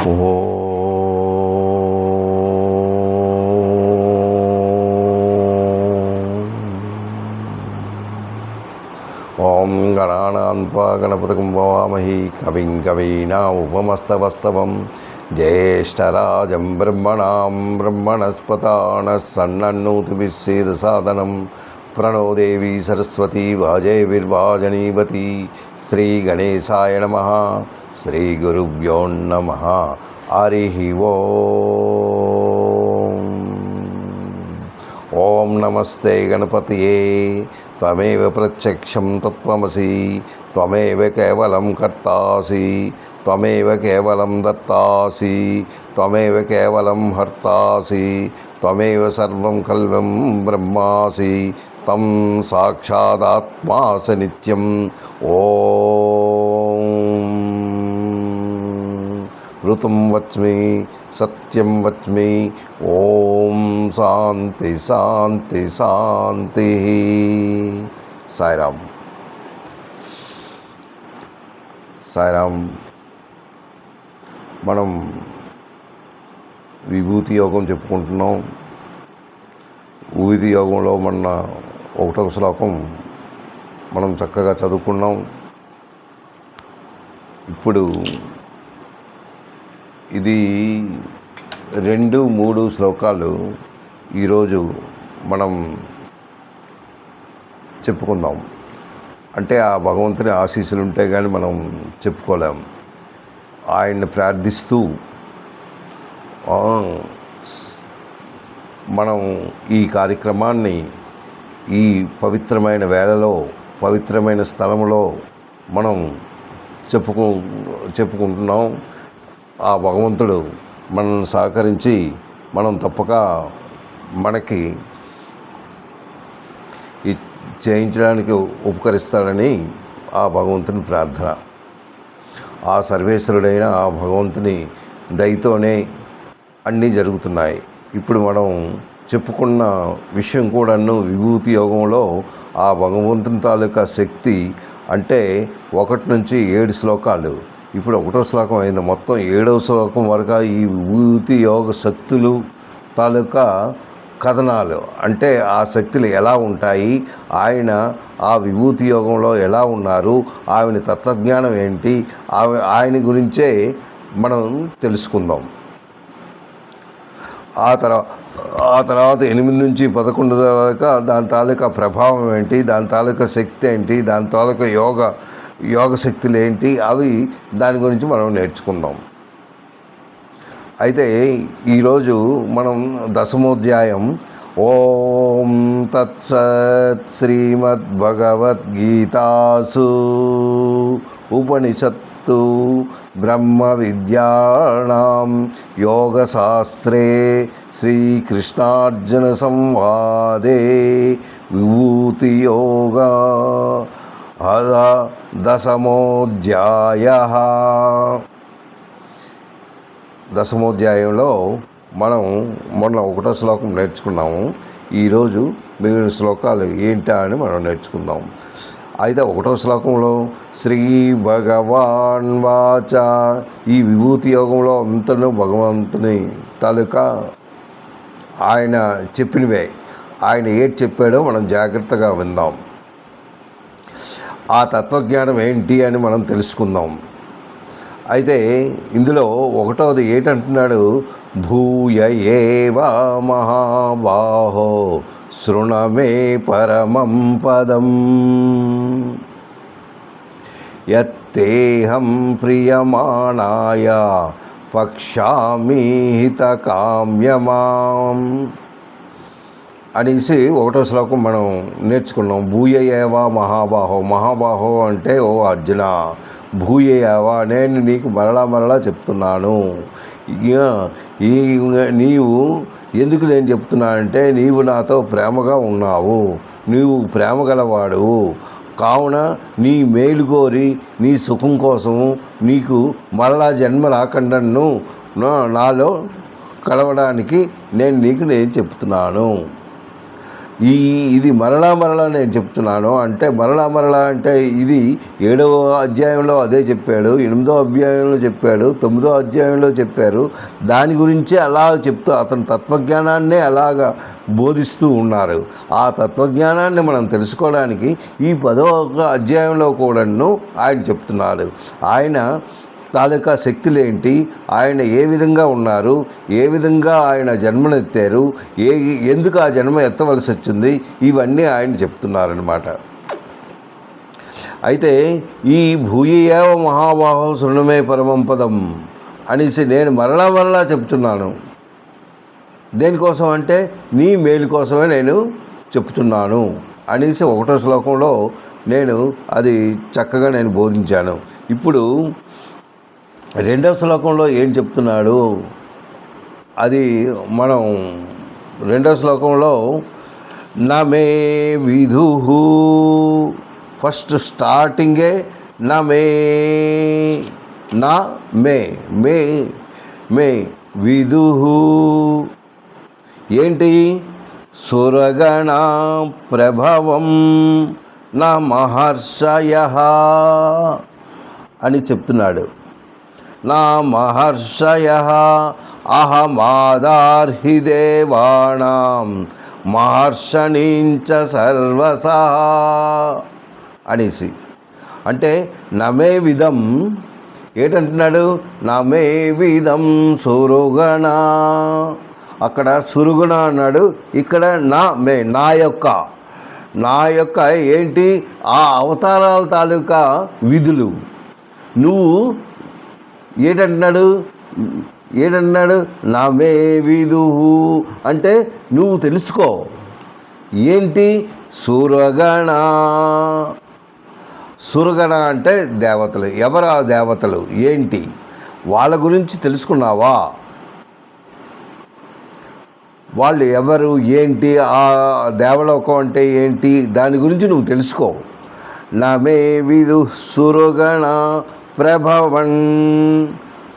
ఓం గణానాన్వా గణపతిం భవామహి కవిం కవీనాముపమస్తవస్తవం జ్యేష్ఠరాజం బ్రహ్మణాం బ్రహ్మణస్పతానస్సన్నన్నోతిభిస్సేదసాదనం ప్రణో దేవీ సరస్వతీ వాజేవిర్వాజనీవతి. శ్రీ గణేశాయ నమః. శ్రీ గురుభ్యో నమః. హరి ఓం. ఓం నమస్తే గణపతయే. త్వమేవ ప్రత్యక్షం తత్వమసి, త్వమేవ కేవలం కర్తాసి, త్వమేవ కేవలం దత్తాసి, త్వమేవ కేవలం హర్తాసి, త్వమేవ సర్వం కల్వం బ్రహ్మాసి, తం సాక్షాదాత్మాసి నిత్యం. ఓం ఋతుం వచ్మి సత్యం వచ్మి. ఓం శాంతి శాంతి శాంతి. సాయిరామ్. సాయిరామ్. మనం విభూతి యోగం చెప్పుకుంటున్నాం. విభూతి యోగంలో మన 1వ శ్లోకం మనం చక్కగా చదువుకున్నాం. ఇప్పుడు ఇది 2, 3 శ్లోకాలు ఈరోజు మనం చెప్పుకుందాం. అంటే ఆ భగవంతుని ఆశీస్సులు ఉంటే కానీ మనం చెప్పుకోలేం. ఆయన్ని ప్రార్థిస్తూ మనం ఈ కార్యక్రమాన్ని ఈ పవిత్రమైన వేళలో, పవిత్రమైన స్థలంలో మనం చెప్పుకుంటున్నాం. ఆ భగవంతుడు మనల్ని సహకరించి మనం తప్పక మనకి చేయించడానికి ఉపకరిస్తాడని ఆ భగవంతుని ప్రార్థన. ఆ సర్వేశ్వరుడైన ఆ భగవంతుని దయతోనే అన్నీ జరుగుతున్నాయి. ఇప్పుడు మనం చెప్పుకున్న విషయం కూడాను విభూతి యోగంలో ఆ భగవంతుని తాలూకా శక్తి. అంటే 1 నుంచి 7 శ్లోకాలు. ఇప్పుడు 1వ శ్లోకం అయింది. మొత్తం 7వ శ్లోకం వరకు ఈ విభూతి యోగ శక్తులు తాలూకా కథనాలు. అంటే ఆ శక్తులు ఎలా ఉంటాయి, ఆయన ఆ విభూతి యోగంలో ఎలా ఉన్నారు, ఆయన తత్వజ్ఞానం ఏంటి, ఆయన గురించే మనం తెలుసుకుందాం. ఆ తర్వాత 8 నుంచి 11 దాకా దాని తాలూకా ప్రభావం ఏంటి, దాని తాలూకా శక్తి ఏంటి, దాని తాలూకా యోగ శక్తులు ఏంటి, అవి దాని గురించి మనం నేర్చుకుందాం. అయితే ఈరోజు మనం 10వ ఓం తత్సత్. శ్రీమద్భగవద్గీతాసు ఉపనిషత్తు బ్రహ్మ విద్యానాం యోగశాస్త్రే శ్రీకృష్ణార్జున సంవాదే విభూతి యోగా 10వ అధ్యాయంలో మనం మొన్న 1వ శ్లోకం నేర్చుకున్నాము. ఈరోజు మిగిలిన శ్లోకాలు ఏంటా అని మనం నేర్చుకుందాం. అయితే 1వ శ్లోకంలో శ్రీ భగవాన్ వాచ. ఈ విభూతి యోగంలో అంతను భగవంతుని తాలూకా ఆయన చెప్పినవే. ఆయన ఏది చెప్పాడో మనం జాగ్రత్తగా విందాం. ఆ తత్వజ్ఞానం ఏంటి అని మనం తెలుసుకుందాం. అయితే ఇందులో 1వది ఏంటంటున్నాడు, భూయ ఏవ మహాబాహో శృణమే పరమం పదం యత్తేహం ప్రియమాణాయ పక్ష్యామి హితకామ్యమాం అనేసి 1వ శ్లోకం మనం నేర్చుకున్నాం. భూయ ఏవ మహాబాహో. మహాబాహో అంటే ఓ అర్జున, భూయ ఏవ నేను నీకు మరలా చెప్తున్నాను. నీవు ఎందుకు నేను చెప్తున్నానంటే నీవు నాతో ప్రేమగా ఉన్నావు, నీవు ప్రేమ గలవాడు కావున నీ మేలు కోరి నీ సుఖం కోసము నీకు మరలా జన్మ రాకుండాను నాలో కలవడానికి నేను చెప్తున్నాను. ఇది మరలా మరలా నేను చెప్తున్నాను అంటే మరలా అంటే ఇది 7వ అధ్యాయంలో అదే చెప్పాడు, 8వ అధ్యాయంలో చెప్పాడు, 9వ అధ్యాయంలో చెప్పారు. దాని గురించి అలా చెప్తూ అతని తత్వజ్ఞానాన్నే అలాగా బోధిస్తూ ఉన్నారు. ఆ తత్వజ్ఞానాన్ని మనం తెలుసుకోవడానికి ఈ 10వ అధ్యాయంలో కూడాను ఆయన చెప్తున్నారు. ఆయన తాలూకా శక్తులేంటి, ఆయన ఏ విధంగా ఉన్నారు, ఏ విధంగా ఆయన జన్మనెత్తారు, ఎందుకు ఆ జన్మ ఎత్తవలసి వచ్చింది, ఇవన్నీ ఆయన చెప్తున్నారనమాట. అయితే ఈ భూయేవ మహాబాహో శృణుమే పరమం పదం అనేసి నేను మరలా చెప్తున్నాను. దేనికోసం అంటే నీ మేలు కోసమే నేను చెప్తున్నాను అనేసి 1వ శ్లోకంలో నేను అది చక్కగా నేను బోధించాను. ఇప్పుడు 2వ శ్లోకంలో ఏం చెప్తున్నాడు అది మనం 2వ శ్లోకంలో నమే విదుహు, ఫస్ట్ స్టార్టింగే నమే నా మే మే మే విదుహు ఏంటి, సురగణ ప్రభవం నా మహర్షయః అని చెప్తున్నాడు. నా మహర్షయః అహమాదార్హి దేవానాం మహర్షణీంచ సర్వసా అనేసి అంటే నమే విధం ఏంటంటున్నాడు, నమే విధం సురుగణ, అక్కడ సురుగుణ అన్నాడు, ఇక్కడ నా యొక్క ఏంటి ఆ అవతారాల తాలూకా విధులు నువ్వు ఏడంటున్నాడు నమే విదుహు అంటే నువ్వు తెలుసుకో. ఏంటి, సురగణ అంటే దేవతలు. ఎవరు ఆ దేవతలు ఏంటి, వాళ్ళ గురించి తెలుసుకున్నావా, వాళ్ళు ఎవరు ఏంటి, ఆ దేవలోకం అంటే ఏంటి, దాని గురించి నువ్వు తెలుసుకో. నమే విదు సురగణ ప్రభవన్,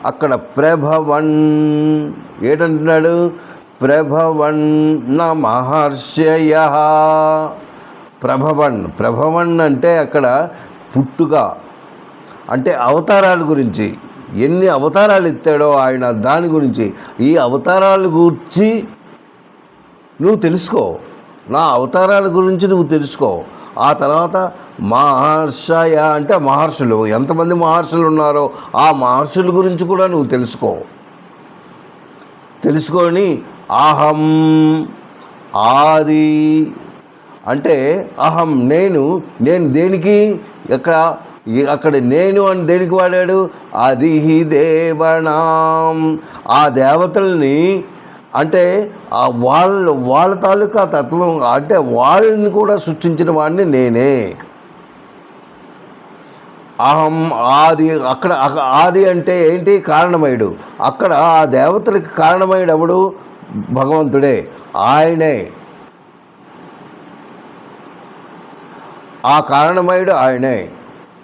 అక్కడ ప్రభవన్ ఏంటంటున్నాడు, ప్రభవన్ న మహర్షయః. ప్రభవన్ అంటే అక్కడ పుట్టుగా అంటే అవతారాల గురించి, ఎన్ని అవతారాలు ఎత్తాడో ఆయన దాని గురించి, ఈ అవతారాల గురించి నువ్వు తెలుసుకో, నా అవతారాల గురించి నువ్వు తెలుసుకో. ఆ తర్వాత మహర్షయ అంటే మహర్షులు, ఎంతమంది మహర్షులు ఉన్నారో ఆ మహర్షుల గురించి కూడా నువ్వు తెలుసుకొని అహం ఆది అంటే అహం నేను దేనికి, అక్కడ నేను అని దేనికి వాడాడు, అది దేవనాం ఆ దేవతల్ని అంటే వాళ్ళ తాలూకా తత్వం అంటే వాళ్ళని కూడా సృష్టించిన వాడిని నేనే. అహం ఆది, అక్కడ ఆది అంటే ఏంటి, కారణమయుడు. అక్కడ ఆ దేవతలకి కారణమయుడు ఎవడు, భగవంతుడే, ఆయనే. ఆ కారణమయుడు ఆయనే,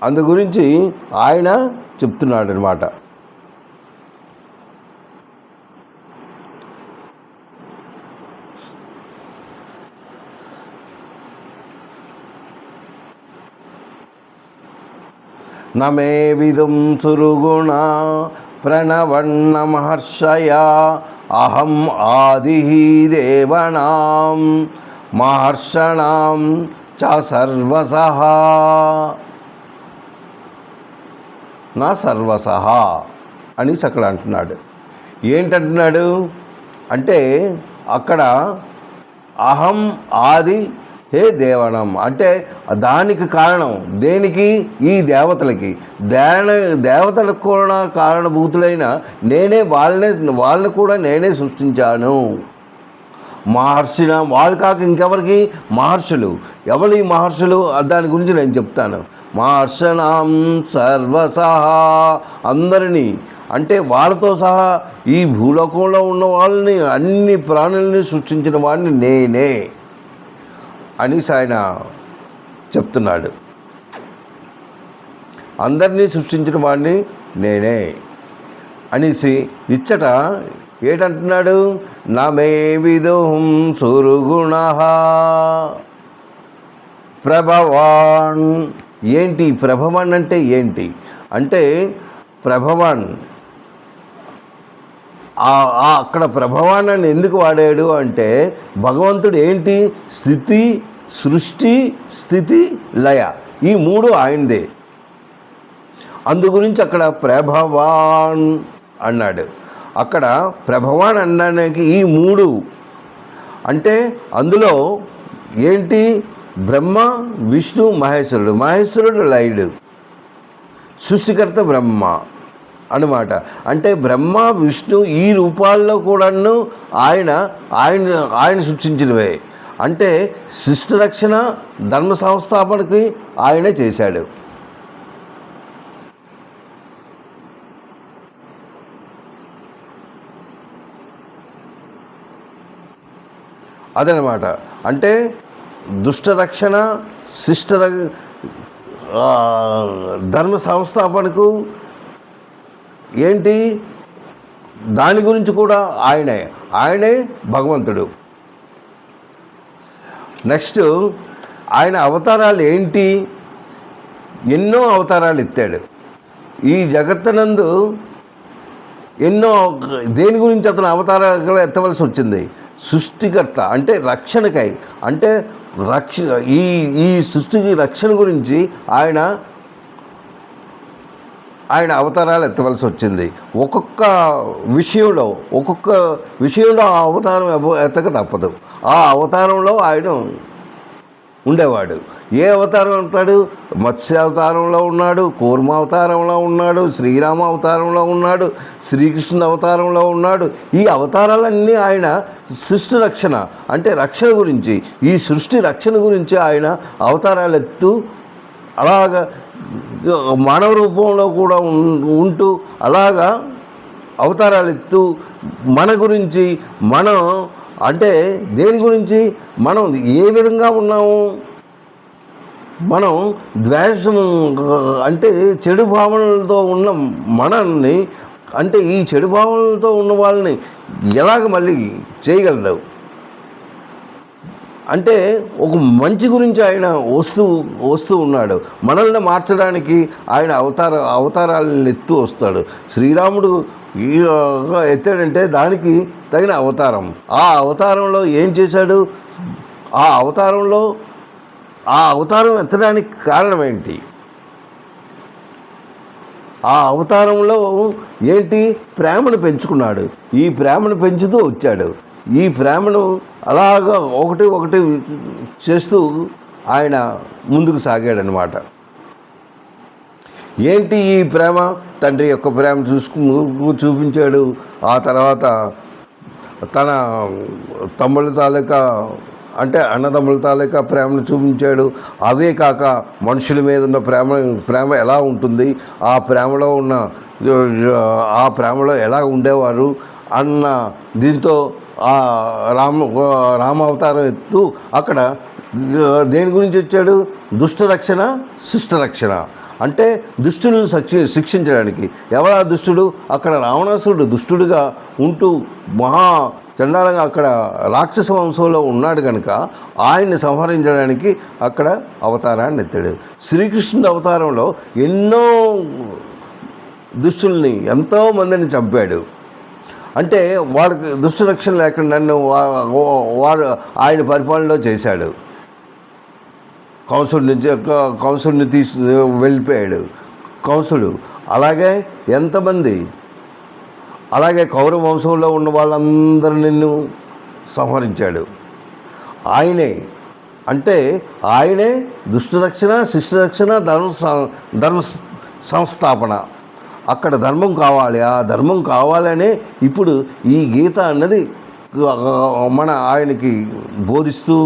అందు గురించి ఆయన చెప్తున్నాడు అనమాట. నమే విదుం సురుగుణ ప్రణవన్న మహర్షయ అహం ఆది దేవనాం మహర్షణాం చ సర్వసః నా సర్వసః అని అక్కడ అంటున్నాడు. ఏంటంటున్నాడు అంటే అక్కడ అహం ఆది హే దేవనం అంటే దానికి కారణం దేనికి, ఈ దేవతలకి, దేవతలకు కూడా కారణభూతులైన నేనే, వాళ్ళని కూడా నేనే సృష్టించాను. మహర్షిన వాళ్ళు కాక ఇంకెవరికి, మహర్షులు. ఎవరు ఈ మహర్షులు, దాని గురించి నేను చెప్తాను. మహర్షణాం సర్వసః అందరినీ అంటే వాళ్ళతో సహా ఈ భూలోకంలో ఉన్న వాళ్ళని, అన్ని ప్రాణుల్ని సృష్టించిన వాడిని నేనే అనేసి ఆయన చెప్తున్నాడు. అందరినీ సృష్టించిన వాడిని నేనే అనేసి ఇచ్చట ఏంటంటున్నాడు? నమే విదుహం సురుగుణః ప్రభవాన్. ఏంటి ప్రభవాన్ అంటే ఏంటి అంటే, ప్రభవాన్ అక్కడ ప్రభవాన్ అని ఎందుకు వాడాడు అంటే, భగవంతుడు ఏంటి? స్థితి, సృష్టి, స్థితి, లయ, ఈ మూడు ఆయనదే. అందు గురించి అక్కడ ప్రభవాన్ అన్నాడు. అక్కడ ప్రభవాన్ అనడానికి ఈ మూడు అంటే అందులో ఏంటి? బ్రహ్మ, విష్ణు, మహేశ్వరుడు. మహేశ్వరుడు లయుడు, సృష్టికర్త బ్రహ్మ అన్నమాట. అంటే బ్రహ్మ, విష్ణు ఈ రూపాల్లో కూడాను ఆయన ఆయన ఆయన సృష్టించినవే. అంటే శిష్ట రక్షణ, ధర్మ సంస్థాపనకి ఆయనే చేశాడు. అదనమాట. అంటే దుష్ట రక్షణ, శిష్ట ధర్మ సంస్థాపనకు ఏంటి? దాని గురించి కూడా ఆయనే భగవంతుడు. నెక్స్ట్ ఆయన అవతారాలు ఏంటి? ఎన్నో అవతారాలు ఎత్తాడు ఈ జగత్తునందు. ఎన్నో దేని గురించి అతను అవతారాలు ఎత్తవలసి వచ్చింది? సృష్టికర్త అంటే రక్షణకై, అంటే ఈ సృష్టికి రక్షణ గురించి ఆయన అవతారాలు ఎత్తవలసి వచ్చింది. ఒక్కొక్క విషయంలో ఆ అవతారం ఎత్తక తప్పదు. ఆ అవతారంలో ఆయన ఉండేవాడు. ఏ అవతారం ఉంటాడు? మత్స్య అవతారంలో ఉన్నాడు, కూర్మ అవతారంలో ఉన్నాడు, శ్రీరామ అవతారంలో ఉన్నాడు, శ్రీకృష్ణ అవతారంలో ఉన్నాడు. ఈ అవతారాలన్నీ ఆయన సృష్టి రక్షణ అంటే రక్షణ గురించి, ఈ సృష్టి రక్షణ గురించి ఆయన అవతారాలు ఎత్తు, అలాగా మానవ రూపంలో కూడా ఉంటూ అలాగా అవతారాలు ఎత్తు మన గురించి, మనం అంటే దేని గురించి? మనం ఏ విధంగా ఉన్నాము? మనం ద్వేషం అంటే చెడు భావనలతో ఉన్న మనల్ని, అంటే ఈ చెడు భావనలతో ఉన్న వాళ్ళని ఎలాగ మళ్ళీ చేయగలరు అంటే ఒక మంచి గురించి ఆయన వస్తూ ఉన్నాడు. మనల్ని మార్చడానికి ఆయన అవతారాలను వస్తాడు. శ్రీరాముడు ఎత్తాడంటే దానికి తగిన అవతారం. ఆ అవతారంలో ఏం చేశాడు? ఆ అవతారం ఎత్తడానికి కారణం ఏంటి? ఆ అవతారంలో ఏంటి? ప్రేమను పెంచుకున్నాడు. ఈ ప్రేమను పెంచుతూ వచ్చాడు. ఈ ప్రేమను అలాగా ఒకటి చేస్తూ ఆయన ముందుకు సాగాడనమాట. ఏంటి ఈ ప్రేమ? తండ్రి యొక్క ప్రేమ చూపించాడు. ఆ తర్వాత తన తమ్ముళ్ళ తాలూకా అంటే అన్నదమ్ముల తాలూకా ప్రేమను చూపించాడు. అవే కాక మనుషుల మీద ఉన్న ప్రేమ ఎలా ఉంటుంది, ఆ ప్రేమలో ఎలా ఉండేవారు అన్న దీంతో ఆ రామ అవతారం ఎత్తు అక్కడ దేని గురించి వచ్చాడు? దుష్ట రక్షణ, శిష్ట రక్షణ. అంటే దుష్టులను శిక్షించడానికి. ఎవరా దుష్టుడు? అక్కడ రావణాసురుడు దుష్టుడిగా ఉంటూ మహా చండాలంగా అక్కడ రాక్షస వంశంలో ఉన్నాడు కనుక ఆయన్ని సంహరించడానికి అక్కడ అవతారాన్ని ఎత్తాడు. శ్రీకృష్ణుడి అవతారంలో ఎన్నో దుష్టుల్ని, ఎంతోమందిని చంపాడు. అంటే వాడికి దుష్టరక్షణ లేకుండా వాడు ఆయన పరిపాలనలో చేశాడు. కంసుడిని తీసి వెళ్ళిపోయాడు కంసుడు. అలాగే ఎంతమంది, అలాగే కౌరవ వంశంలో ఉన్న వాళ్ళందరినీ సంహరించాడు ఆయనే. అంటే ఆయనే దుష్టరక్షణ, శిష్టరక్షణ, ధర్మ సంస్థాపన. అక్కడ ధర్మం కావాలి. ఆ ధర్మం కావాలనే ఇప్పుడు ఈ గీత అన్నది ఆయనకి బోధిస్తూ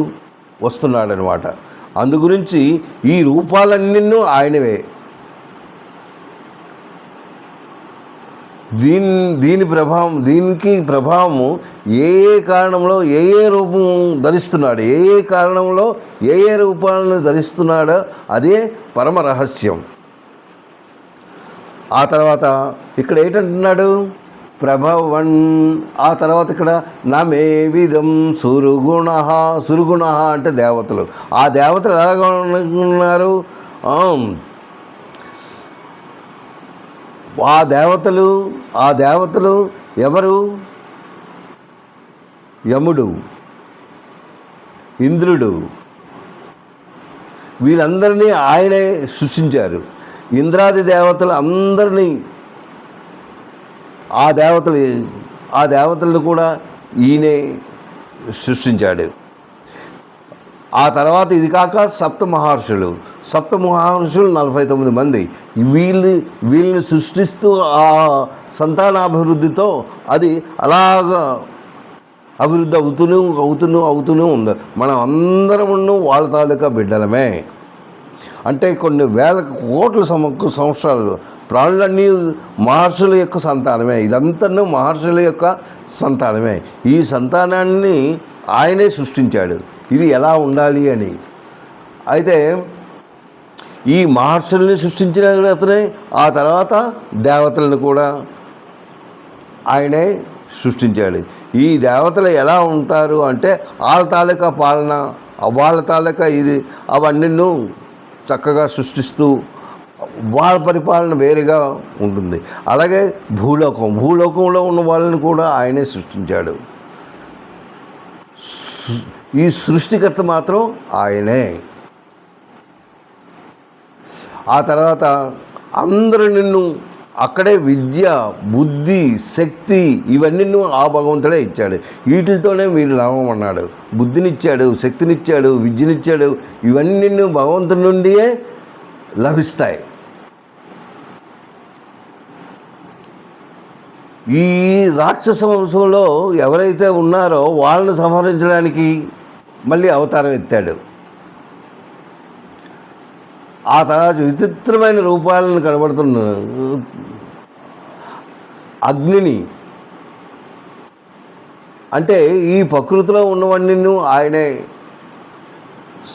వస్తున్నాడనమాట. అందు గురించి ఈ రూపాలన్నీ ఆయనవే. దీనికి ప్రభావము ఏ కారణంలో ఏ రూపం ధరిస్తున్నాడు, ఏ కారణంలో ఏ రూపాలను ధరిస్తున్నాడో అదే పరమ రహస్యం. ఆ తర్వాత ఇక్కడ ఏంటంటున్నాడు? ప్రభవన్. ఆ తర్వాత ఇక్కడ నమే విధం సురుగుణ. సురుగుణ అంటే దేవతలు. ఆ దేవతలు ఎలాగా ఉన్నారు? ఆ దేవతలు ఎవరు? యముడు, ఇంద్రుడు, వీళ్ళందరినీ ఆయనే సృష్టించారు. ఇంద్రాది దేవతలు అందరినీ ఆ దేవతలను కూడా ఈయనే సృష్టించాడు. ఆ తర్వాత ఇది కాక సప్త మహర్షులు 49 మంది. వీళ్ళని సృష్టిస్తూ ఆ సంతానాభివృద్ధితో అది అలాగా అభివృద్ధి అవుతూనే ఉంది. మనం అందరము వాళ్ళ తాలూకా బిడ్డలమే. అంటే కొన్ని వేల కోట్ల సంవత్సరాలు ప్రాణులన్నీ మహర్షుల యొక్క సంతానమే. ఇదంతా మహర్షుల యొక్క సంతానమే. ఈ సంతానాన్ని ఆయనే సృష్టించాడు. ఇది ఎలా ఉండాలి అని. అయితే ఈ మహర్షుల్ని సృష్టించిన అతనే ఆ తర్వాత దేవతలను కూడా ఆయనే సృష్టించాడు. ఈ దేవతలు ఎలా ఉంటారు అంటే వాళ్ళ తాలూకా పాలన, వాళ్ళ తాలూకా ఇది అవన్నీ చక్కగా సృష్టిస్తూ వాళ్ళ పరిపాలన వేరుగా ఉంటుంది. అలాగే భూలోకంలో ఉన్న వాళ్ళని కూడా ఆయనే సృష్టించాడు. ఈ సృష్టికర్త మాత్రం ఆయనే. ఆ తర్వాత అందరూ నిన్ను అక్కడే విద్య, బుద్ధి, శక్తి ఇవన్నీ ఆ భగవంతుడే ఇచ్చాడు. వీటితోనే మీరు లాభం అన్నాడు. బుద్ధినిచ్చాడు, శక్తినిచ్చాడు, విద్యనిచ్చాడు. ఇవన్నీ భగవంతుడి నుండియే లభిస్తాయి. ఈ రాక్షస వంశంలో ఎవరైతే ఉన్నారో వాళ్ళని సంహరించడానికి మళ్ళీ అవతారం ఎత్తాడు. ఆ తర్వాత విచిత్రమైన రూపాలను కనబడుతున్న అగ్నిని, అంటే ఈ ప్రకృతిలో ఉన్నవన్నీ ఆయనే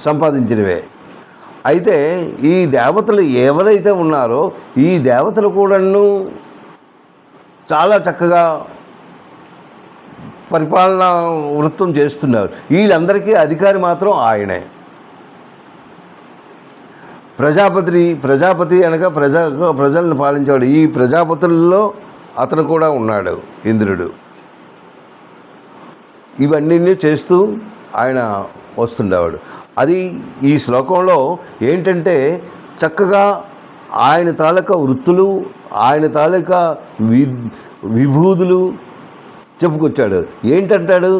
సంపాదించినవే. అయితే ఈ దేవతలు ఎవరైతే ఉన్నారో ఈ దేవతలు కూడాను చాలా చక్కగా పరిపాలన వృత్తం చేస్తున్నారు. వీళ్ళందరికీ అధికారి మాత్రం ఆయనే. ప్రజాపతి అనగా ప్రజలను పాలించేవాడు. ఈ ప్రజాపతుల్లో అతను కూడా ఉన్నాడు, ఇంద్రుడు. ఇవన్నీ చేస్తూ ఆయన వస్తుండేవాడు. అది ఈ శ్లోకంలో ఏంటంటే చక్కగా ఆయన తాలూకా వృత్తులు, ఆయన తాలూకా విభూతులు చెప్పుకొచ్చాడు. ఏంటంటాడు?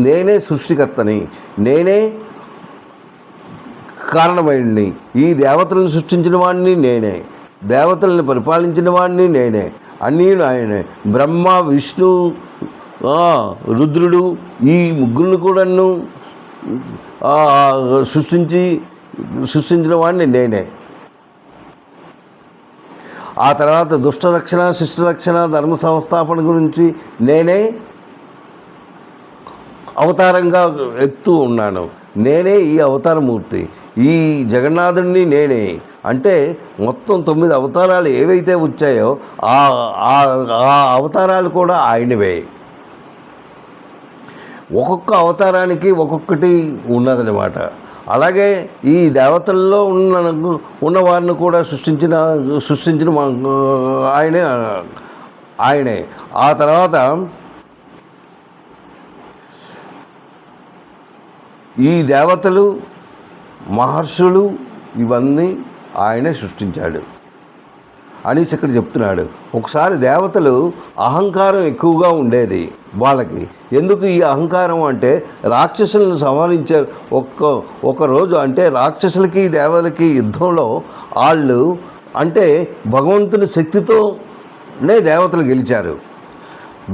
నేనే సృష్టికర్తని, నేనే కారణమైనని, ఈ దేవతలను సృష్టించిన వాడిని నేనే, దేవతలను పరిపాలించిన వాడిని నేనే, అన్నీ ఆయనే. బ్రహ్మ, విష్ణు, రుద్రుడు ఈ ముగ్గురిని కూడాను సృష్టించిన వాడిని నేనే. ఆ తర్వాత దుష్టరక్షణ, శిష్టరక్షణ, ధర్మ సంస్థాపన గురించి నేనే అవతారంగా ఎత్తూ ఉన్నాను. నేనే ఈ అవతారమూర్తి, ఈ జగన్నాథుడిని నేనే. అంటే మొత్తం 9 అవతారాలు ఏవైతే వచ్చాయో ఆ అవతారాలు కూడా ఆయనవే. ఒక్కొక్క అవతారానికి ఒక్కొక్కటి ఉన్నదన్నమాట. అలాగే ఈ దేవతల్లో ఉన్న వారిని కూడా సృష్టించిన ఆయనే. ఆ తర్వాత ఈ దేవతలు, మహర్షులు ఇవన్నీ ఆయనే సృష్టించాడు అనేసి ఇక్కడ చెప్తున్నాడు. ఒకసారి దేవతలు అహంకారం ఎక్కువగా ఉండేది వాళ్ళకి. ఎందుకు ఈ అహంకారం అంటే రాక్షసులను సంహరించారు. ఒకరోజు అంటే రాక్షసులకి దేవతలకి యుద్ధంలో వాళ్ళు అంటే భగవంతుని శక్తితోనే దేవతలు గెలిచారు.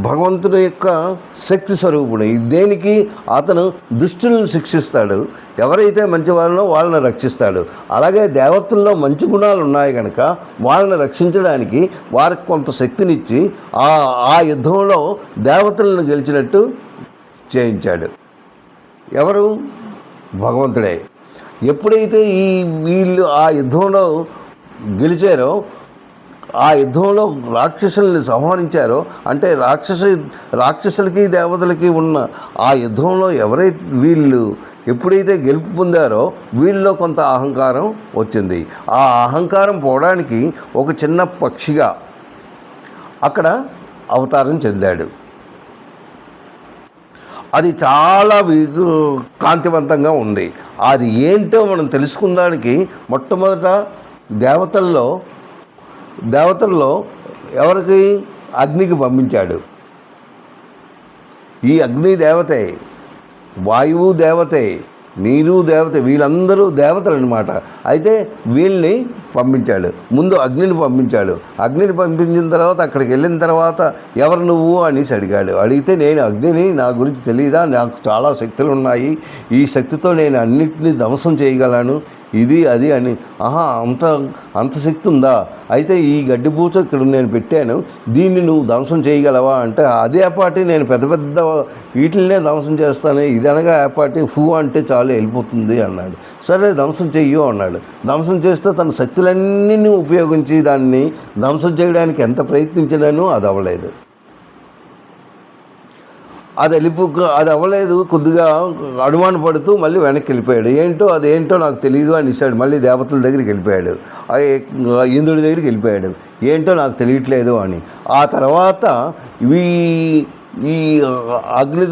భగవంతుని యొక్క శక్తి స్వరూపుడు. దేనికి? అతను దుష్టులను శిక్షిస్తాడు, ఎవరైతే మంచివాళ్ళనో వాళ్ళని రక్షిస్తాడు. అలాగే దేవతల్లో మంచి గుణాలు ఉన్నాయి కనుక వాళ్ళని రక్షించడానికి వారికి కొంత శక్తినిచ్చి ఆ యుద్ధంలో దేవతలను గెలిచినట్టు చేయించాడు. ఎవరు? భగవంతుడే. ఎప్పుడైతే వీళ్ళు ఆ యుద్ధంలో గెలిచారో ఆ యుద్ధంలో రాక్షసుల్ని సంహరించారో, అంటే రాక్షసులకి దేవతలకి ఉన్న ఆ యుద్ధంలో ఎవరైతే వీళ్ళు ఎప్పుడైతే గెలుపు పొందారో వీళ్ళలో కొంత అహంకారం వచ్చింది. ఆ అహంకారం పోవడానికి ఒక చిన్న పక్షిగా అక్కడ అవతారం చెందాడు. అది చాలా కాంతివంతంగా ఉంది. అది ఏంటో మనం తెలుసుకుందానికి మొట్టమొదట దేవతల్లో ఎవరికి అగ్నికి పంపించాడు. ఈ అగ్ని దేవతే, వాయువు దేవతే, నీరు దేవత, వీళ్ళందరూ దేవతలు అనమాట. అయితే వీళ్ళని పంపించాడు. ముందు అగ్నిని పంపించాడు. అగ్నిని పంపించిన తర్వాత అక్కడికి వెళ్ళిన తర్వాత ఎవరు నువ్వు అనేసి అడిగాడు. అడిగితే నేను అగ్నిని, నా గురించి తెలియదా, నాకు చాలా శక్తులు ఉన్నాయి, ఈ శక్తితో నేను అన్నిటినీ ధ్వంసం చేయగలను, ఇది అది అని. అంత శక్తి ఉందా? అయితే ఈ గడ్డిపూచ ఇక్కడ నేను పెట్టాను, దీన్ని నువ్వు ధ్వంసం చేయగలవా అంటే, అదే పాటి నేను పెద్ద పెద్ద వీటిల్నే ధ్వంసం చేస్తాను, ఇదనగా పాటి హూ అంటే చాలు వెళ్ళిపోతుంది అన్నాడు. సరే ధ్వంసం చెయ్యు అన్నాడు. ధ్వంసం చేస్తే తన శక్తులన్నీ ఉపయోగించి దాన్ని ధ్వంసం చేయడానికి ఎంత ప్రయత్నించినానో అది అవ్వలేదు. అది అవ్వలేదు. కొద్దిగా అనుమాన పడుతూ మళ్ళీ వెనక్కి వెళ్ళిపోయాడు. అదేంటో నాకు తెలియదు అని ఇస్తాడు. మళ్ళీ దేవతల దగ్గరికి వెళ్ళిపోయాడు. ఇంద్రుడి దగ్గరికి వెళ్ళిపోయాడు. ఏంటో నాకు తెలియట్లేదు అని. ఆ తర్వాత ఈ అగ్ని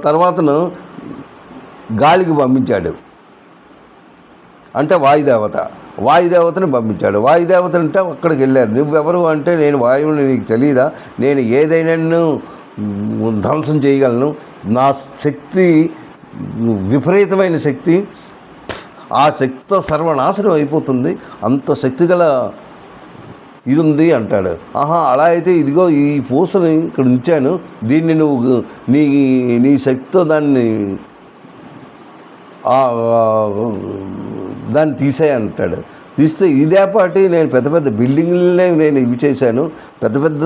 తర్వాతను గాలికి పంపించాడు. అంటే వాయుదేవతని పంపించాడు. వాయుదేవత అంటే అక్కడికి వెళ్ళారు. నువ్వెవరు అంటే, నేను వాయువుని, నీకు తెలియదా, నేను ఏదైనా ధ్వంసం చేయగలను, నా శక్తి విపరీతమైన శక్తి, ఆ శక్తితో సర్వనాశనం అయిపోతుంది, అంత శక్తి గల ఇది ఉంది అంటాడు. అలా అయితే ఇదిగో ఈ పూసని ఇక్కడ ఉంచాను, దీన్ని నువ్వు నీ శక్తితో దాన్ని తీసేయి అంటాడు. తీస్తే ఇదేపాటి నేను పెద్ద పెద్ద బిల్డింగ్లనే నేను ఇవి చేశాను, పెద్ద పెద్ద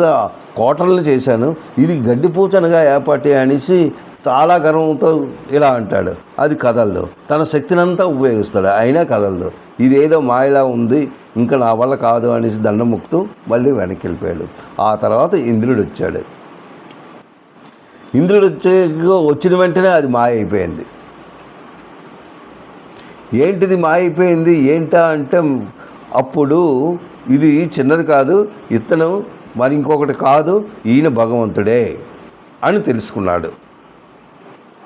కోటలను చేశాను, ఇది గడ్డిపూచనగా ఏపాటి అనేసి చాలా గర్వంతో ఇలా అంటాడు. అది కదలదు. తన శక్తినంతా ఉపయోగిస్తాడు, అయినా కదలదు. ఇదేదో మాయలా ఉంది, ఇంకా నా వల్ల కాదు అనేసి దండం మొక్కుతూ మళ్ళీ వెనక్కి వెళ్ళిపోయాడు. ఆ తర్వాత ఇంద్రుడు వచ్చాడు. వచ్చిన వెంటనే అది మాయ అయిపోయింది. ఏంటిది మాయైపోయింది ఏంటా అంటే, అప్పుడు ఇది చిన్నది కాదు, ఇతను మరి ఇంకొకటి కాదు, ఈయన భగవంతుడే అని తెలుసుకున్నాడు.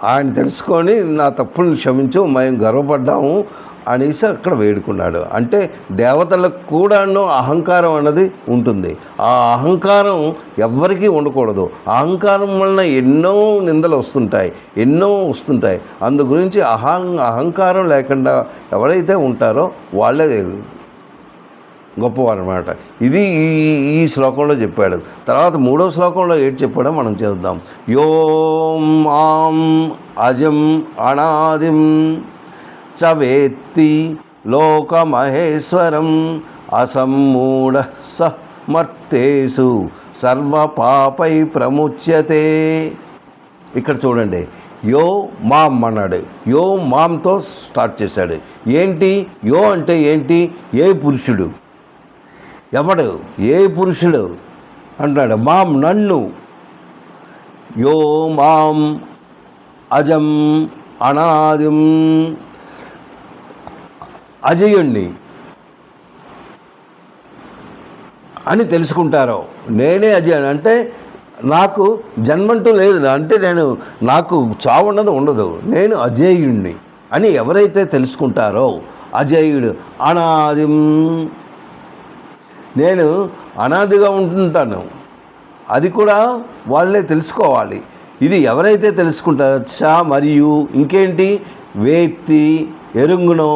ఆయన తెలుసుకొని నా తప్పులను క్షమించు, మేము గర్వపడ్డాము అనేసి అక్కడ వేడుకున్నాడు. అంటే దేవతలకు కూడాను అహంకారం అన్నది ఉంటుంది. ఆ అహంకారం ఎవ్వరికీ ఉండకూడదు. అహంకారం వలన ఎన్నో నిందలు వస్తుంటాయి. అందు గురించి అహంకారం లేకుండా ఎవరైతే ఉంటారో వాళ్ళే గొప్పవారు అన్నమాట. ఇది ఈ శ్లోకంలో చెప్పాడు. తర్వాత 3వ శ్లోకంలో ఏంటి చెప్పాడో మనం చేద్దాం. యోం ఆం అజం అనాదిం చ వేత్తి లోకమహేశ్వరం అసమ్మూఢ సమర్తేషు సర్వపాపై ప్రముచ్యతే. ఇక్కడ చూడండి, యో మాం అన్నాడు. యో మాంతో స్టార్ట్ చేశాడు. ఏంటి యో అంటే ఏంటి? ఏ పురుషుడు, ఎవడు, ఏ పురుషుడు అంటాడు. మాం నన్ను, యో మాం అజం అనాదిం, అజయుణ్ణి అని తెలుసుకుంటారో, నేనే అజయుని అంటే నాకు జన్మంటూ లేదు, అంటే నాకు చావున్నది ఉండదు, నేను అజేయుణ్ణి అని ఎవరైతే తెలుసుకుంటారో, అజేయుడు అనాదిం, నేను అనాదిగా ఉంటుంటాను, అది కూడా వాళ్ళే తెలుసుకోవాలి. ఇది ఎవరైతే తెలుసుకుంటారో, చ మరియు ఇంకేంటి, వేత్తి ఎరుంగునో,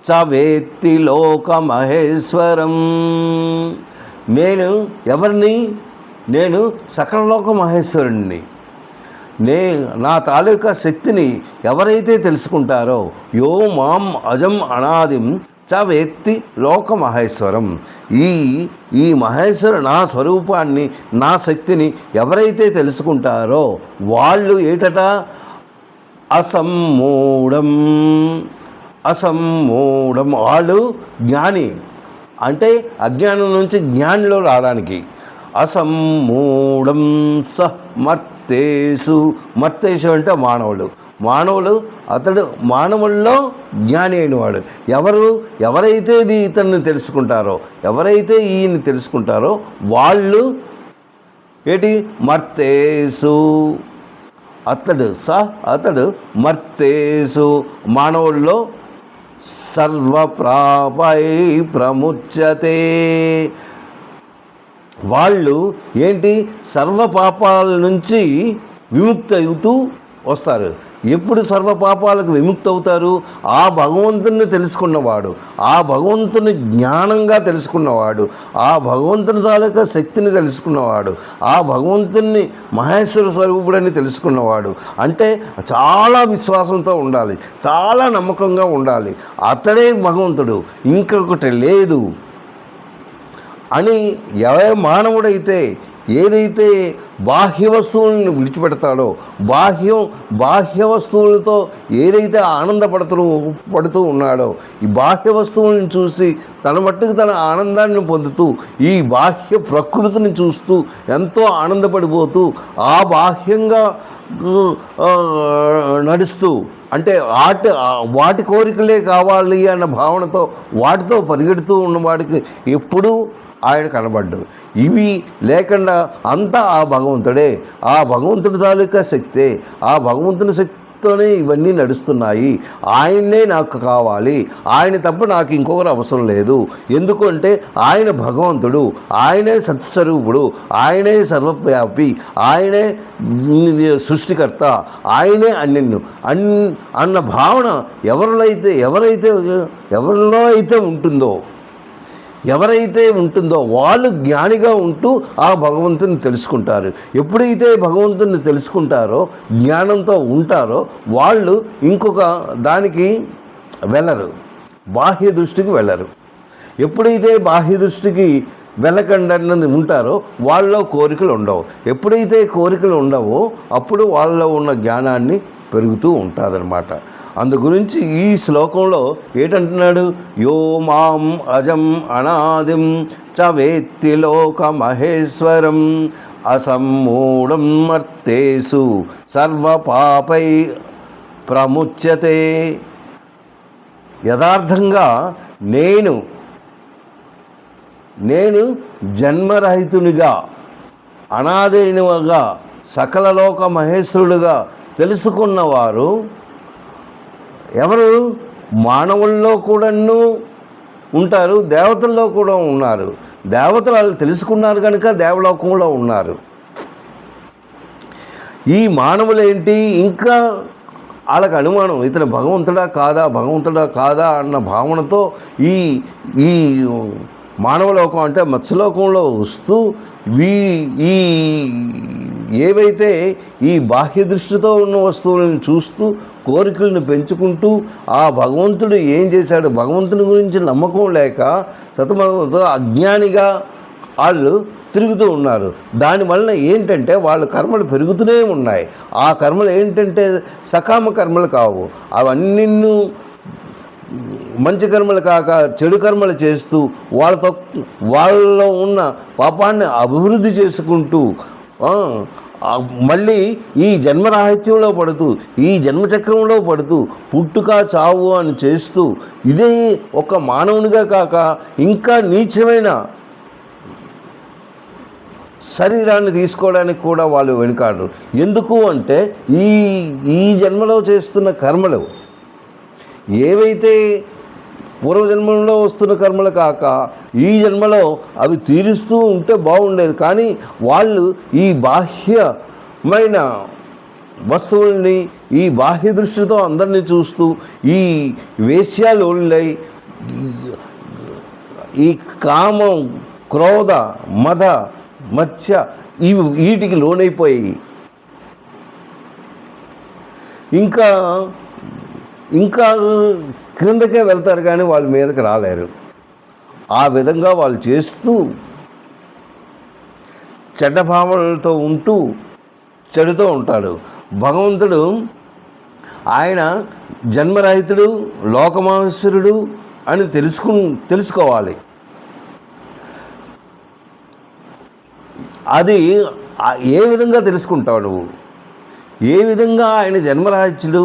చ వేత్తి లోకమహేశ్వరం, నేను ఎవరిని, నేను సకల లోక మహేశ్వరుణ్ణి. నా తాలూకా శక్తిని ఎవరైతే తెలుసుకుంటారో, యో మాం అజం అనాదిం చ వేత్తి లోక మహేశ్వరం, ఈ మహేశ్వరు నా స్వరూపాన్ని, నా శక్తిని ఎవరైతే తెలుసుకుంటారో వాళ్ళు ఏటట, అసమ్మూఢం, వాళ్ళు జ్ఞాని, అంటే అజ్ఞానం నుంచి జ్ఞానిలో రావడానికి. అసమ్మూఢం స మర్తేషు. మర్తేషు అంటే మానవులు అతడు మానవుల్లో జ్ఞాని అయినవాడు. ఎవరైతే ఇతన్ని తెలుసుకుంటారో, ఎవరైతే ఈయన్ని తెలుసుకుంటారో వాళ్ళు మర్తేషు. అతడు మర్తేషు మానవుల్లో సర్వప్రాపై ప్రముచ్యతే. వాళ్ళు సర్వ పాపాల నుంచి విముక్తి అవుతూ వస్తారు. ఎప్పుడు సర్వ పాపాలకు విముక్తి అవుతారు? ఆ భగవంతుని తెలుసుకున్నవాడు, ఆ భగవంతుని జ్ఞానంగా తెలుసుకున్నవాడు, ఆ భగవంతుని తాలూకా శక్తిని తెలుసుకున్నవాడు, ఆ భగవంతుని మహేశ్వర స్వరూపుడని తెలుసుకున్నవాడు. అంటే చాలా విశ్వాసంతో ఉండాలి, చాలా నమ్మకంగా ఉండాలి. అతడే భగవంతుడు, ఇంకొకటి లేదు అని మానవుడైతే ఏదైతే బాహ్య వస్తువులను విడిచిపెడతాడో, బాహ్య వస్తువులతో ఏదైతే పడుతూ ఉన్నాడో, ఈ బాహ్య వస్తువులను చూసి తన మట్టుకు తన ఆనందాన్ని పొందుతూ, ఈ బాహ్య ప్రకృతిని చూస్తూ ఎంతో ఆనందపడిపోతూ, ఆ బాహ్యంగా నడుస్తూ, అంటే వాటి కోరికలే కావాలి అన్న భావనతో వాటితో పరిగెడుతూ ఉన్నవాడికి ఎప్పుడూ ఆయన కనబడ్డు. ఇవి లేకుండా అంతా ఆ భగవంతుడే, ఆ భగవంతుడి తాలూకా శక్తే, ఆ భగవంతుని శక్తితోనే ఇవన్నీ నడుస్తున్నాయి. ఆయన్నే నాకు కావాలి, ఆయన తప్ప నాకు ఇంకొకరు అవసరం లేదు. ఎందుకంటే ఆయన భగవంతుడు, ఆయనే సత్స్వరూపుడు, ఆయనే సర్వవ్యాపి, ఆయనే సృష్టికర్త, ఆయనే అన్న భావన ఎవరిలో అయితే ఉంటుందో వాళ్ళు జ్ఞానిగా ఉంటూ ఆ భగవంతుని తెలుసుకుంటారు. ఎప్పుడైతే భగవంతుని తెలుసుకుంటారో, జ్ఞానంతో ఉంటారో, వాళ్ళు ఇంకొక దానికి వెళ్ళరు, బాహ్య దృష్టికి వెళ్ళరు. ఎప్పుడైతే బాహ్య దృష్టికి వెళ్ళకుండా ఉంటారో వాళ్ళలో కోరికలు ఉండవు. ఎప్పుడైతే కోరికలు ఉండవో అప్పుడు వాళ్ళలో ఉన్న జ్ఞానాన్ని పెరుగుతూ ఉంటుందన్నమాట. అందు గురించి ఈ శ్లోకంలో ఏంటంటున్నాడు? యో మాం అజం అనాదిం చ వేత్తి లోక మహేశ్వరం అసమ్మూఢం మర్తేషు సర్వపాపై ప్రముచ్యతే. యథార్థంగా నేను జన్మరహితునిగా, అనాదైనగా, సకల లోక మహేశ్వరుడుగా తెలుసుకున్నవారు ఎవరు? మానవుల్లో కూడాను ఉంటారు, దేవతల్లో కూడా ఉన్నారు. దేవతలు వాళ్ళు తెలుసుకున్నారు కనుక దేవలోకంలో ఉన్నారు. ఈ మానవులేంటి, ఇంకా వాళ్ళకి అనుమానం, ఇతను భగవంతుడా కాదా అన్న భావనతో ఈ మానవలోకం అంటే మత్స్యలోకంలో వస్తూ ఈ ఏవైతే ఈ బాహ్య దృష్టితో ఉన్న వస్తువులను చూస్తూ కోరికలను పెంచుకుంటూ ఆ భగవంతుడు ఏం చేశాడు, భగవంతుని గురించి నమ్మకం లేక సతమతో అజ్ఞానిగా వాళ్ళు తిరుగుతూ ఉన్నారు. దానివల్ల ఏంటంటే వాళ్ళ కర్మలు పెరుగుతూనే ఉన్నాయి. ఆ కర్మలు ఏంటంటే సకామ కర్మలు కావు, అవన్నీ మంచి కర్మలు కాక చెడు కర్మలు చేస్తూ వాళ్ళలో ఉన్న పాపాన్ని అభివృద్ధి చేసుకుంటూ మళ్ళీ ఈ జన్మరాహిత్యంలో పడుతూ, ఈ జన్మచక్రంలో పడుతూ, పుట్టుక చావు అని చేస్తూ, ఇదే ఒక మానవునిగా కాక ఇంకా నీచమైన శరీరాన్ని తీసుకోవడానికి కూడా వాళ్ళు వెనుకాడరు. ఎందుకు అంటే ఈ జన్మలో చేస్తున్న కర్మలు ఏవైతే పూర్వజన్మలో వస్తున్న కర్మలు కాక ఈ జన్మలో అవి తీరుస్తూ ఉంటే బాగుండేది. కానీ వాళ్ళు ఈ బాహ్యమైన వస్తువుల్ని ఈ బాహ్య దృష్టితో అందరినీ చూస్తూ ఈ వేశ్యాలోళ్ళై ఈ కామం, క్రోధ, మద, మత్స్య వీటికి లోనైపోయి ఇంకా క్రిందకే వెళ్తారు కానీ వాళ్ళ మీదకి రాలేరు. ఆ విధంగా వాళ్ళు చేస్తూ చెడ్డ భావనలతో ఉంటూ చెడుతో ఉంటాడు. భగవంతుడు ఆయన జన్మరహితుడు, లోకమహేశ్వరుడు అని తెలుసుకోవాలి. అది ఏ విధంగా తెలుసుకుంటావు నువ్వు? ఏ విధంగా ఆయన జన్మరాహిత్యుడు,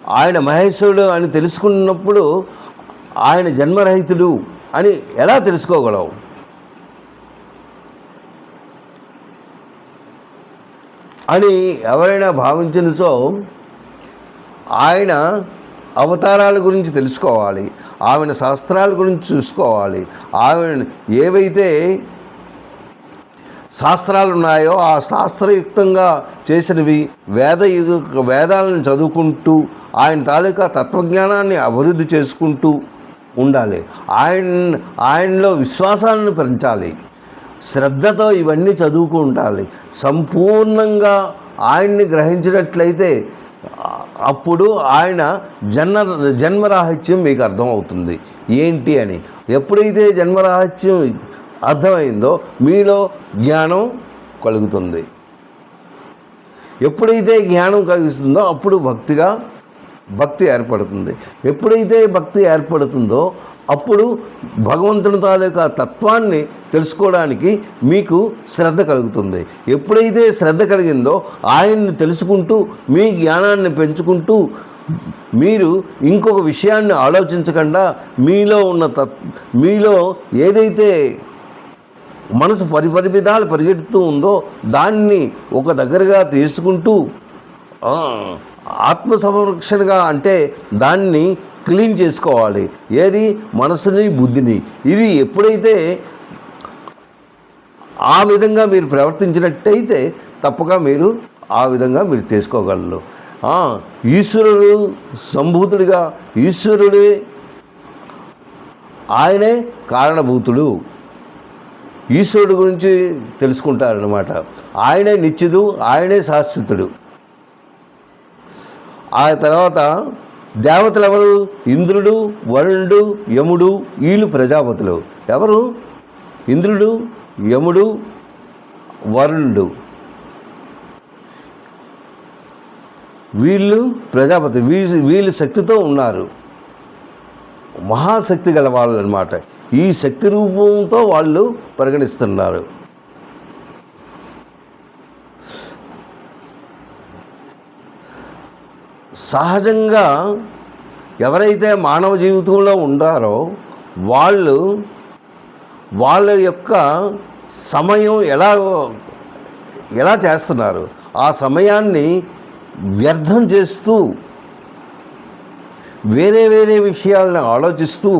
ఆయన మహేశ్వరుడు అని తెలుసుకున్నప్పుడు ఆయన జన్మరహితుడు అని ఎలా తెలుసుకోగలవు? అని ఎవరైనా భావించినచో ఆయన అవతారాల గురించి తెలుసుకోవాలి, ఆమెన శాస్త్రాల గురించి చూసుకోవాలి. ఆమె ఏవైతే శాస్త్రాలు ఉన్నాయో ఆ శాస్త్రయుక్తంగా చేసినవి వేదాలను చదువుకుంటూ ఆయన తాలూకా తత్వజ్ఞానాన్ని అభివృద్ధి చేసుకుంటూ ఉండాలి. ఆయనలో విశ్వాసాలను పెంచాలి. శ్రద్ధతో ఇవన్నీ చదువుకు ఉండాలి. సంపూర్ణంగా ఆయన్ని గ్రహించినట్లయితే అప్పుడు ఆయన జన్మరాహిత్యం మీకు అర్థమవుతుంది ఏంటి అని. ఎప్పుడైతే జన్మరాహిత్యం అర్థమైందో మీలో జ్ఞానం కలుగుతుంది. ఎప్పుడైతే జ్ఞానం కలిగిస్తుందో అప్పుడు భక్తి ఏర్పడుతుంది. ఎప్పుడైతే భక్తి ఏర్పడుతుందో అప్పుడు భగవంతుని తాలూకా తత్వాన్ని తెలుసుకోవడానికి మీకు శ్రద్ధ కలుగుతుంది. ఎప్పుడైతే శ్రద్ధ కలిగిందో ఆయన్ని తెలుసుకుంటూ మీ జ్ఞానాన్ని పెంచుకుంటూ మీరు ఇంకొక విషయాన్ని ఆలోచించకుండా మీలో ఏదైతే మనసు పరివిధాలు పరిగెడుతూ ఉందో దాన్ని ఒక దగ్గరగా తీసుకుంటూ ఆత్మ సంరక్షణగా అంటే దాన్ని క్లీన్ చేసుకోవాలి. ఏది? మనసుని, బుద్ధిని. ఇది ఎప్పుడైతే ఆ విధంగా మీరు ప్రవర్తించినట్టయితే తప్పక మీరు ఆ విధంగా మీరు చేసుకోగలరు. ఈశ్వరుడు సంభూతుడిగా ఈశ్వరుడే ఆయనే కారణభూతుడు. ఈశ్వరుడు గురించి తెలుసుకుంటారన్నమాట. ఆయనే నిత్యుడు, ఆయనే శాశ్వతుడు. ఆ తర్వాత దేవతలు ఎవరు? ఇంద్రుడు, వరుణుడు, యముడు. వీళ్ళు ప్రజాపతులు. ఎవరు? ఇంద్రుడు, యముడు, వరుణుడు. వీళ్ళు ప్రజాపతి. వీళ్ళు శక్తితో ఉన్నారు. మహాశక్తి గల వాళ్ళు అన్నమాట. ఈ శక్తి రూపంతో వాళ్ళు పరిగణిస్తున్నారు. సహజంగా ఎవరైతే మానవ జీవితంలో ఉంటారో వాళ్ళ యొక్క సమయం ఎలా చేస్తున్నారు? ఆ సమయాన్ని వ్యర్థం చేస్తూ వేరే విషయాలను ఆలోచిస్తూ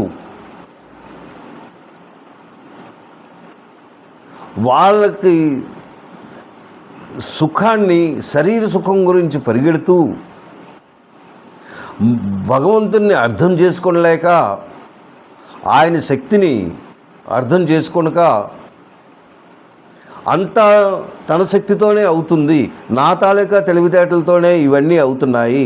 వాళ్ళకి సుఖాన్ని, శరీర సుఖం గురించి పరిగెడుతూ భగవంతుని అర్థం చేసుకోలేక, ఆయన శక్తిని అర్థం చేసుకోనక అంతా తన శక్తితోనే అవుతుంది, నా తాలూకా తెలివితేటలతోనే ఇవన్నీ అవుతున్నాయి,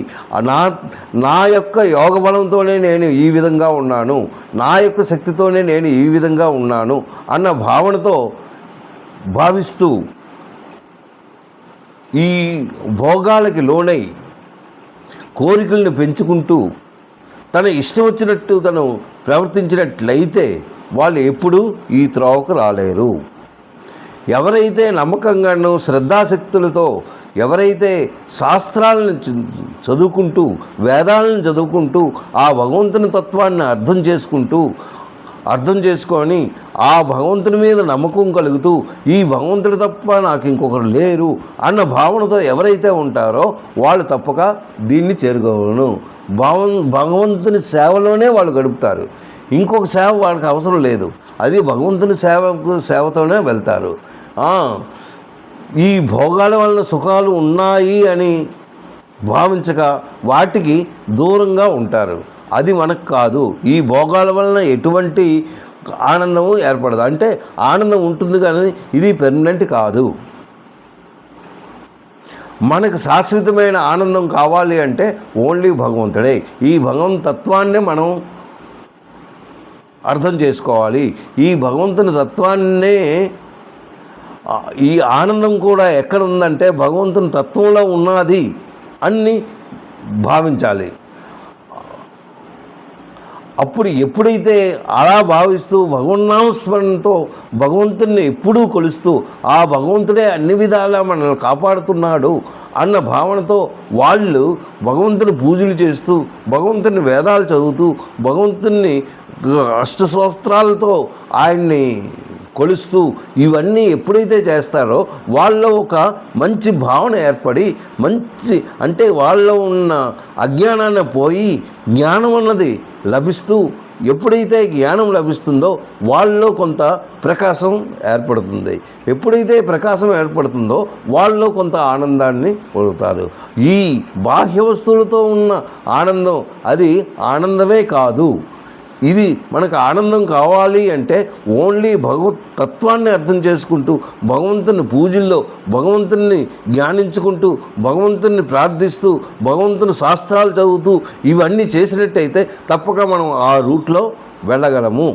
నా యొక్క యోగ బలంతోనే నేను ఈ విధంగా ఉన్నాను, నా యొక్క శక్తితోనే నేను ఈ విధంగా ఉన్నాను అన్న భావనతో భావిస్తూ ఈ భోగాలకి లోనై కోరికలను పెంచుకుంటూ తన ఇష్టం వచ్చినట్టు తను ప్రవర్తించినట్లయితే వాళ్ళు ఎప్పుడూ ఈ త్రోవకు రాలేరు. ఎవరైతే నమ్మకంగానూ శ్రద్ధాశక్తులతో ఎవరైతే శాస్త్రాలను చదువుకుంటూ వేదాలను చదువుకుంటూ ఆ భగవంతుని తత్వాన్ని అర్థం చేసుకొని ఆ భగవంతుని మీద నమ్మకం కలుగుతూ ఈ భగవంతుడి తప్ప నాకు ఇంకొకరు లేరు అన్న భావనతో ఎవరైతే ఉంటారో వాళ్ళు తప్పక దీన్ని చేరుకోవను. భగవంతుని సేవలోనే వాళ్ళు గడుపుతారు. ఇంకొక సేవ వాళ్ళకి అవసరం లేదు. అది భగవంతుని సేవతోనే వెళ్తారు. ఈ భోగాల వలన సుఖాలు ఉన్నాయి అని భావించక వాటికి దూరంగా ఉంటారు. అది మనకు కాదు. ఈ భోగాల వలన ఎటువంటి ఆనందము ఏర్పడదు. అంటే ఆనందం ఉంటుంది కానీ ఇది పెర్మనెంట్ కాదు. మనకు శాశ్వతమైన ఆనందం కావాలి అంటే ఓన్లీ భగవంతుడే. ఈ భగవంతు తత్వాన్నే మనం అర్థం చేసుకోవాలి. ఈ భగవంతుని తత్వాన్నే ఈ ఆనందం కూడా ఎక్కడ ఉందంటే భగవంతుని తత్వంలో ఉన్నది అని భావించాలి. అప్పుడు ఎప్పుడైతే అలా భావిస్తూ భగవన్నామస్మరణతో భగవంతుని ఎప్పుడూ కొలుస్తూ ఆ భగవంతుడే అన్ని విధాలా మనల్ని కాపాడుతున్నాడు అన్న భావనతో వాళ్ళు భగవంతుని పూజలు చేస్తూ భగవంతుని వేదాలు చదువుతూ భగవంతుని అష్టశాస్త్రాలతో ఆయన్ని కొలుస్తూ ఇవన్నీ ఎప్పుడైతే చేస్తారో వాళ్ళలో ఒక మంచి భావన ఏర్పడి అంటే వాళ్ళలో ఉన్న అజ్ఞానాన్ని పోయి జ్ఞానం అన్నది లభిస్తూ ఎప్పుడైతే జ్ఞానం లభిస్తుందో వాళ్ళలో కొంత ప్రకాశం ఏర్పడుతుంది. ఎప్పుడైతే ప్రకాశం ఏర్పడుతుందో వాళ్ళలో కొంత ఆనందాన్ని పొందుతారు. ఈ బాహ్య వస్తువులతో ఉన్న ఆనందం అది ఆనందమే కాదు. ఇది మనకు ఆనందం కావాలి అంటే ఓన్లీ భగవత్ తత్వాన్ని అర్థం చేసుకుంటూ భగవంతుని పూజల్లో భగవంతుని జ్ఞానించుకుంటూ భగవంతుని ప్రార్థిస్తూ భగవంతుని శాస్త్రాలు చదువుతూ ఇవన్నీ చేసినట్టయితే తప్పక మనం ఆ రూట్లో వెళ్ళగలము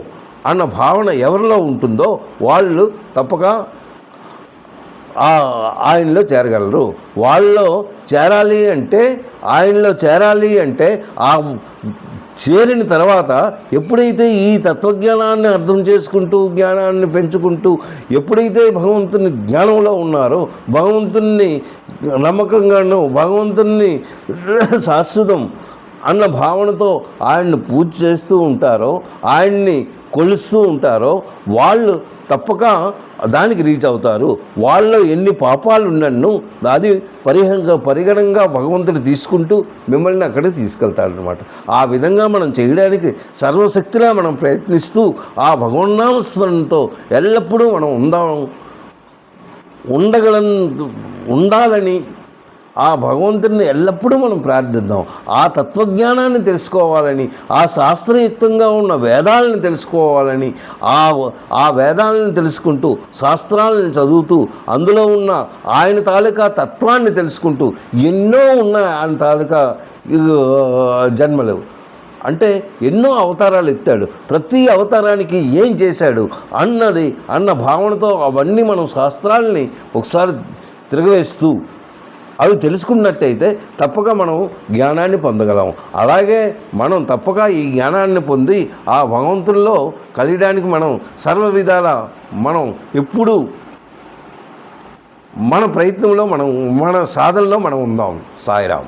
అన్న భావన ఎవరిలో ఉంటుందో వాళ్ళు తప్పక ఆయనలో చేరగలరు. ఆయనలో చేరాలి అంటే ఆ చేరిన తర్వాత ఎప్పుడైతే ఈ తత్వజ్ఞానాన్ని అర్థం చేసుకుంటూ జ్ఞానాన్ని పెంచుకుంటూ ఎప్పుడైతే భగవంతుని జ్ఞానంలో ఉన్నారో భగవంతుని నమ్మకంగాను భగవంతుని శాశ్వతం అన్న భావనతో ఆయన్ని పూజ చేస్తూ ఉంటారో ఆయన్ని కొలుస్తూ ఉంటారో వాళ్ళు తప్పక దానికి రీచ్ అవుతారు. వాళ్ళలో ఎన్ని పాపాలు ఉన్నను అది పరిగణంగా భగవంతుడు తీసుకుంటూ మిమ్మల్ని అక్కడికి తీసుకెళ్తాడనమాట. ఆ విధంగా మనం చేయడానికి సర్వశక్తిగా మనం ప్రయత్నిస్తూ ఆ భగవన్నామస్మరణతో ఎల్లప్పుడూ మనం ఉండాలని ఆ భగవంతుడిని ఎల్లప్పుడూ మనం ప్రార్థిద్దాం. ఆ తత్వజ్ఞానాన్ని తెలుసుకోవాలని ఆ శాస్త్రయుక్తంగా ఉన్న వేదాలను తెలుసుకోవాలని ఆ వేదాలను తెలుసుకుంటూ శాస్త్రాలను చదువుతూ అందులో ఉన్న ఆయన తాలూకా తత్వాన్ని తెలుసుకుంటూ ఎన్నో ఉన్నాయి ఆయన తాలూకా జన్మలు అంటే ఎన్నో అవతారాలు ఎత్తాడు. ప్రతి అవతారానికి ఏం చేశాడు అన్న భావనతో అవన్నీ మనం శాస్త్రాలని ఒకసారి తిరగవేస్తూ అవి తెలుసుకున్నట్టయితే తప్పక మనం జ్ఞానాన్ని పొందగలం. అలాగే మనం తప్పక ఈ జ్ఞానాన్ని పొంది ఆ భగవంతుల్లో కలియడానికి మనం సర్వ విధాల మనం ఎప్పుడూ మన ప్రయత్నంలో మన సాధనలో మనం ఉందాం. సాయిరాం.